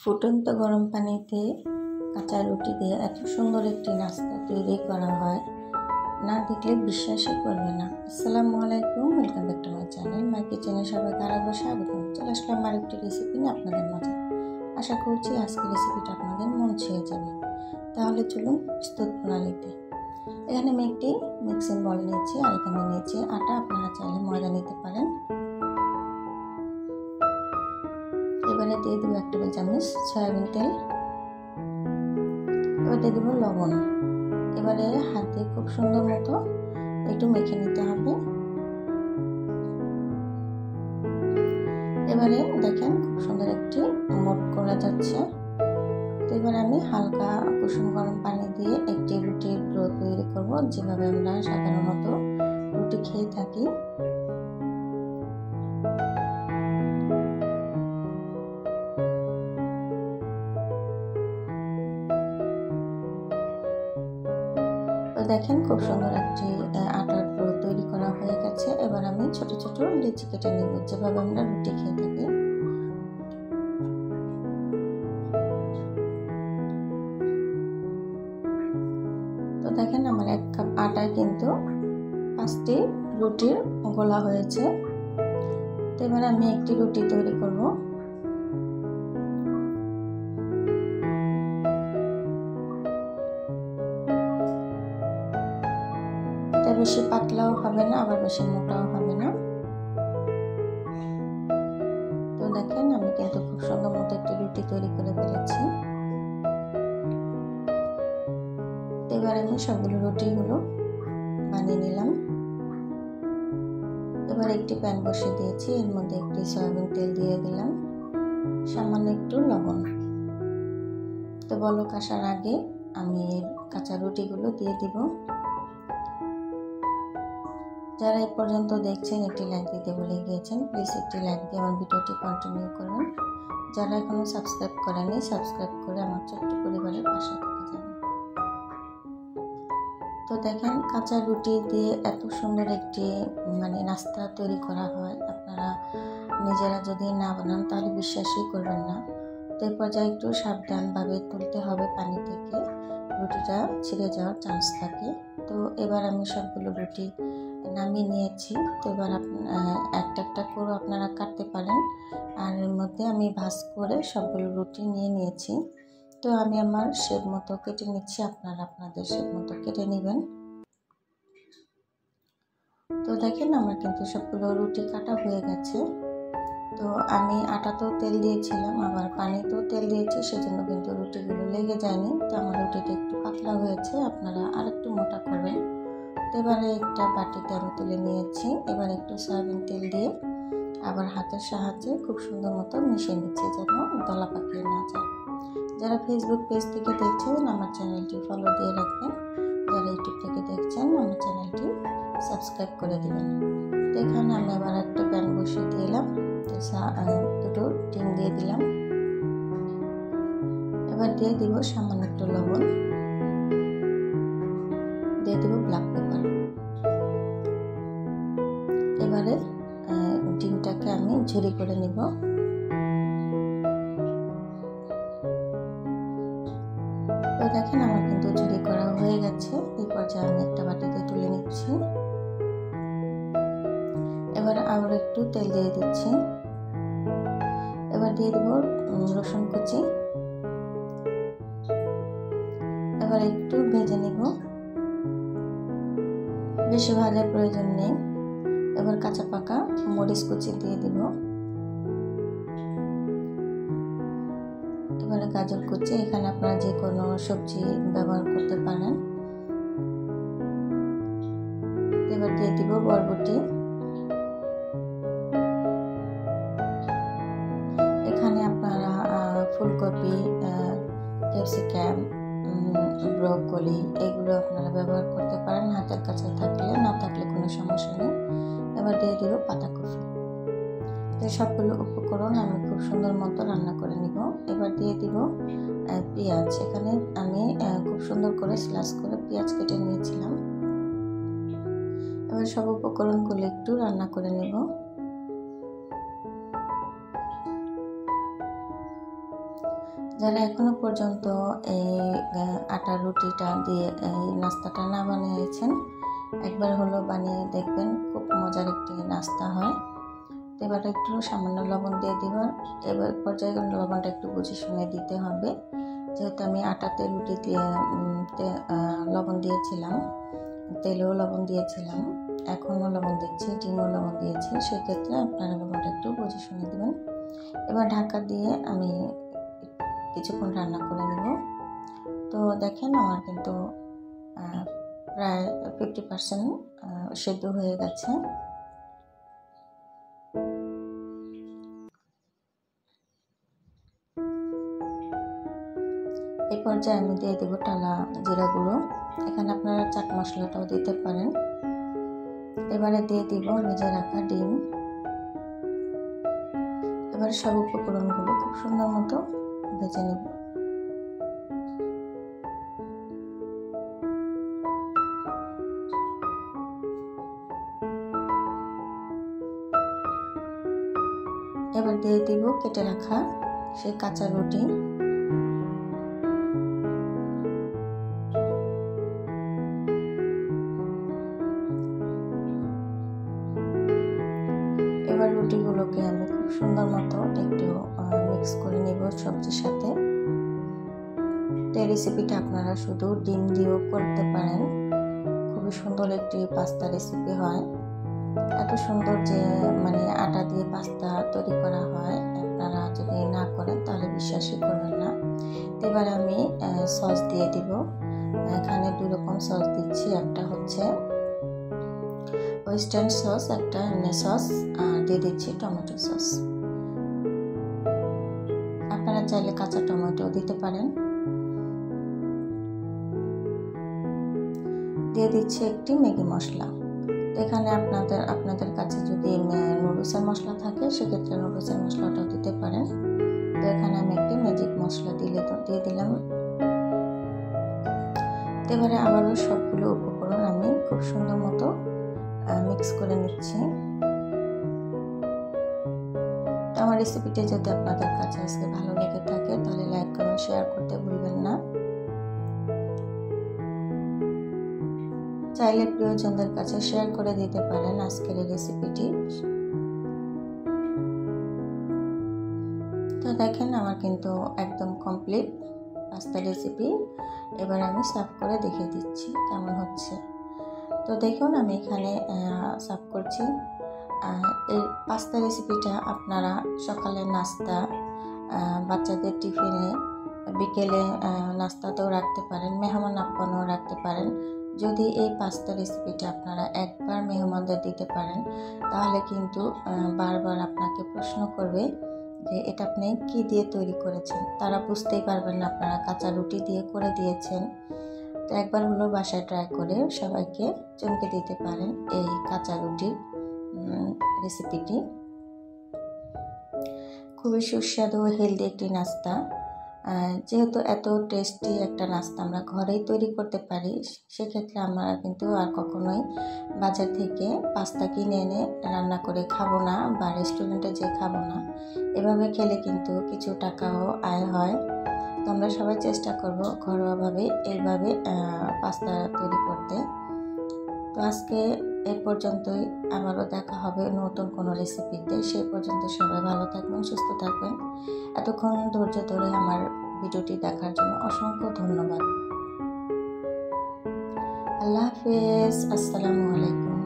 ফুটন্ত গরম পানিতে কাঁচা রুটি দিয়ে এত সুন্দর একটি নাস্তা তৈরি করা হয়, না দেখলে বিশ্বাসই করবে না। আসসালামু আলাইকুম, welcome back to my channel my কিচেনে সবাইকে আরেকবার স্বাগতম। চলে আসলাম আরেকটি রেসিপি নিয়ে আপনাদের মাঝে। আশা করছি আজকের রেসিপিটা আপনাদের মন ছুঁয়ে যাবে। তাহলে চলুন প্রস্তুত প্রণালীতে। এখানে আমি একটি মিক্সিং বল নিয়েছি, আর এখানে নিয়েছি আটা। আপনারা চাইলে ময়দা নিতে পারেন। এবারে দিয়ে দেবো 1 টেবিল চামচ সয়াবিন তেল। এবার দিয়ে দেবো লবণ। এবারে হাত দিয়ে খুব সুন্দর মতো একটু মেখে নিতে হবে। এবারে দেখেন খুব সুন্দর একটি মোট করা যাচ্ছে। তো এবার আমি হালকা কুসুম গরম পানি দিয়ে একটি রুটির ডো তৈরি করব, যেভাবে আমরা সাধারণত রুটি খেয়ে থাকি। দেখেন খুব সুন্দর একটি আটার ডো তৈরি করা হয়ে গেছে। এবার আমি ছোট ছোট লিচি কেটে নিব, যেভাবে আমরা রুটি খেয়ে থাকি। তো দেখেন আমার 1 কাপ আটায় কিন্তু 5টি রুটির গোলা হয়েছে। তো এবার আমি একটি রুটি তৈরি করব। এটা বেশি পাতলাও হবে না, আবার বেশি মোটাও হবে না। তো দেখেন আমি কিন্তু খুব সুন্দর মতো একটি রুটি তৈরি করে ফেলেছি। এবার আমি সবগুলো রুটিগুলো বানিয়ে নিলাম। এবার একটি প্যান বসিয়ে দিয়েছি, এর মধ্যে একটি সয়াবিন তেল দিয়ে দিলাম, সামান্য একটু লবণ। তো বলক আসার আগে আমি কাঁচা রুটিগুলো দিয়ে দিব। যারা এই পর্যন্ত দেখছেন একটি লাইক দিতে ভুলে গিয়েছেন, প্লিজ একটি লাইক দিয়ে আমার ভিডিওটি কন্টিনিউ করুন। যারা এখনো সাবস্ক্রাইব করেনি, সাবস্ক্রাইব করে আমার ছোট্ট পরিবারের পাশে থেকে যাবেন। তো দেখেন কাঁচা রুটি দিয়ে এত সুন্দর একটি নাস্তা তৈরি করা হয়, আপনারা নিজেরা যদি না বানান তাহলে বিশ্বাসই করবেন না। তো এই পর্যায়ে একটু সাবধানভাবে তুলতে হবে পানি থেকে, রুটিটা ছিঁড়ে যাওয়ার চান্স থাকে। তো এবার আমি সবগুলো রুটি নামিয়ে নিয়েছি। তো এবার একটা একটা করে আপনারা কাটতে পারেন, আর এর মধ্যে আমি ভাঁজ করে সবগুলো রুটি নিয়ে নিয়েছি। তো আমি আমার শেপ মতো কেটে নিচ্ছি, আপনারা আপনাদের শেপ মতো কেটে নেবেন। তো দেখেন আমার কিন্তু সবগুলো রুটি কাটা হয়ে গেছে। তো আমি আটাতেও তেল দিয়েছিলাম, আবার পানিতেও তেল দিয়েছি, সেজন্য কিন্তু রুটিগুলো লেগে যায়নি। তো আমার রুটিটা একটু পাতলা হয়েছে, আপনারা আরেকটু মোটা করবেন। তো এবারে একটা বাটিতে আমি তুলে নিয়েছি। এবার একটু সয়াবিন তেল দিয়ে আবার হাতের সাহায্যে খুব সুন্দর মতো মিশিয়ে নিচ্ছি, যেন দলা পাকিয়ে না যায়। যারা ফেসবুক পেজ থেকে দেখছেন আমার চ্যানেলটি ফলো দিয়ে রাখবেন, যারা ইউটিউব থেকে দেখছেন আমার চ্যানেলটি সাবস্ক্রাইব করে দেবেন। তো এখানে আমি আবার একটা প্যান বসিয়ে দিলাম, দুটো ডিম দিয়ে দিলাম। এবার দিয়ে দিব সামান্য একটু লবণ, দিয়ে দিব ব্ল্যাক পেপার। এবারে ডিমটাকে আমি ঝুরি করে নিব। তো দেখেন আমার কিন্তু ঝুরি করা হয়ে গেছে। এই পর্যায়ে আমি একটা বাটিতে তুলে নিচ্ছি। এবার আবার একটু তেল দিয়ে দিচ্ছি। এবার দিয়ে দেব রসুন কুচি। এবার একটু ভেজে নিব, বেশি ভাজার প্রয়োজন নেই। এবার কাঁচা পাকা মরিচ কুচি দিয়ে দিব। এবারে গাজর কুচি, এখানে আপনারা যে কোনো সবজি ব্যবহার করতে পারেন। এবার দিয়ে দিব বরবটি। এখানে আপনারা ফুলকপি, ক্যাপসিকাম, ব্রোকলি এগুলো আপনারা ব্যবহার করতে পারেন হাতের কাছে থাকলে, না থাকলে কোনো সমস্যা নেই। এবার দিয়ে দিব পাতাকপি। তো সবগুলো উপকরণ আমি খুব সুন্দর মতো রান্না করে নিব। এবার দিয়ে দিব পেঁয়াজ। এখানে আমি খুব সুন্দর করে স্লাইস করে পেঁয়াজ কেটে নিয়েছিলাম। এবার সব উপকরণগুলো একটু রান্না করে নেব। যারা এখনো পর্যন্ত এই আটার রুটিটা দিয়ে এই নাস্তাটা না বানিয়েছেন, একবার হলো বানিয়ে দেখবেন, খুব মজার একটি নাস্তা হয়। তো এবার একটু সামান্য লবণ দিয়ে দিব। এবার পর্যায়ে লবণটা একটু বুঝে শুনে দিতে হবে, যেহেতু আমি আটাতে রুটি দিয়ে লবণ দিয়েছিলাম, তেলেও লবণ দিয়েছিলাম, এখনও লবণ দিচ্ছি, ডিমও লবণ দিয়েছি, সেক্ষেত্রে আপনারা লবণটা একটু বুঝে শুনে দেবেন। এবার ঢাকা দিয়ে আমি কিছুক্ষণ রান্না করে নেব। তো দেখেন আমার কিন্তু প্রায় 50% সেদ্ধ হয়ে গেছে। এই পর্যায়ে আমি দিয়ে দেবো টালা জিরা গুঁড়ো, এখানে আপনারা চাট মশলাটাও দিতে পারেন। এবারে দিয়ে দিব ভেজে রাখা ডিম। এবার সব উপকরণগুলো খুব সুন্দর মতো ভেজে নেব। এবার দিয়ে দিব কেটে রাখা সেই কাঁচা রুটি। এবার রুটিগুলোকে আমি খুব সুন্দর মতো একটু মিক্স করে নেব সবজির সাথে। তো এই রেসিপিটা আপনারা শুধু ডিম দিয়েও করতে পারেন, খুবই সুন্দর একটি পাস্তা রেসিপি হয়। এত সুন্দর যে মানে আটা দিয়ে পাস্তা তৈরি করা হয়, আপনারা যদি না করেন তাহলে বিশ্বাসই করবেন না। এবার আমি সস দিয়ে দিব। এখানে 2 রকম সস দিচ্ছি, একটা হচ্ছে ওয়েস্টার্ন সস, একটা এমনি সস, আর দিয়ে দিচ্ছি টমেটো সস। আপনারা চাইলে কাঁচা টমেটো দিতে পারেন। দিয়ে দিচ্ছি একটি ম্যাগি মশলা। এখানে আপনাদের কাছে যদি নুডলসের মশলা থাকে, সেক্ষেত্রে নুডলসের মশলাটাও দিতে পারেন। তো এখানে আমি একটি ম্যাজিক মশলা দিয়ে দিলাম। এবারে আবারও সবগুলো উপকরণ আমি খুব সুন্দর মতো মিক্স করে নিচ্ছি। আমার রেসিপিটি যদি আপনাদের কাছে আজকে ভালো লেগে থাকে, তাহলে লাইক কমেন্ট শেয়ার করতে ভুলবেন না। চাইলে প্রিয়জনদের কাছে শেয়ার করে দিতে পারেন আজকের এই রেসিপিটি। তো দেখেন আমার কিন্তু একদম কমপ্লিট পাস্তা রেসিপি। এবার আমি সার্ভ করে দেখিয়ে দিচ্ছি কেমন হচ্ছে। তো দেখুন আমি এখানে সার্ভ করছি। এই পাস্তা রেসিপিটা আপনারা সকালের নাস্তা, বাচ্চাদের টিফিনে, বিকেলে নাস্তাতেও রাখতে পারেন, মেহমান আপ্যায়নেও রাখতে পারেন। যদি এই পাস্তা রেসিপিটা আপনারা একবার মেহমানদের দিতে পারেন, তাহলে কিন্তু বারবার আপনাকে প্রশ্ন করবে যে এটা আপনি কি দিয়ে তৈরি করেছেন। তারা বুঝতেই পারবেন না আপনারা কাঁচা রুটি দিয়ে করে দিয়েছেন। তো একবার হলো বাসায় ট্রাই করে সবাইকে চমকে দিতে পারেন এই কাঁচা রুটির রেসিপিটি। খুবই সুস্বাদু হেলদি একটি নাস্তা। যেহেতু এত টেস্টি একটা নাস্তা আমরা ঘরেই তৈরি করতে পারি, সেক্ষেত্রে আমরা কিন্তু আর কখনোই বাজার থেকে পাস্তা কিনে এনে রান্না করে খাবো না, বা রেস্টুরেন্টে যেয়ে খাবো না। এভাবে খেলে কিন্তু কিছু টাকাও আয় হয়। তো আমরা সবাই চেষ্টা করব ঘরোয়াভাবে এইভাবে পাস্তা তৈরি করতে। তো আজকে এই পর্যন্তই, আবারও দেখা হবে নতুন কোনো রেসিপিতে। সেই পর্যন্ত সবাই ভালো থাকবেন, সুস্থ থাকবেন। এতক্ষণ ধৈর্য ধরে আমার ভিডিওটি দেখার জন্য অসংখ্য ধন্যবাদ। আল্লাহ হাফেজ, আসসালামু আলাইকুম।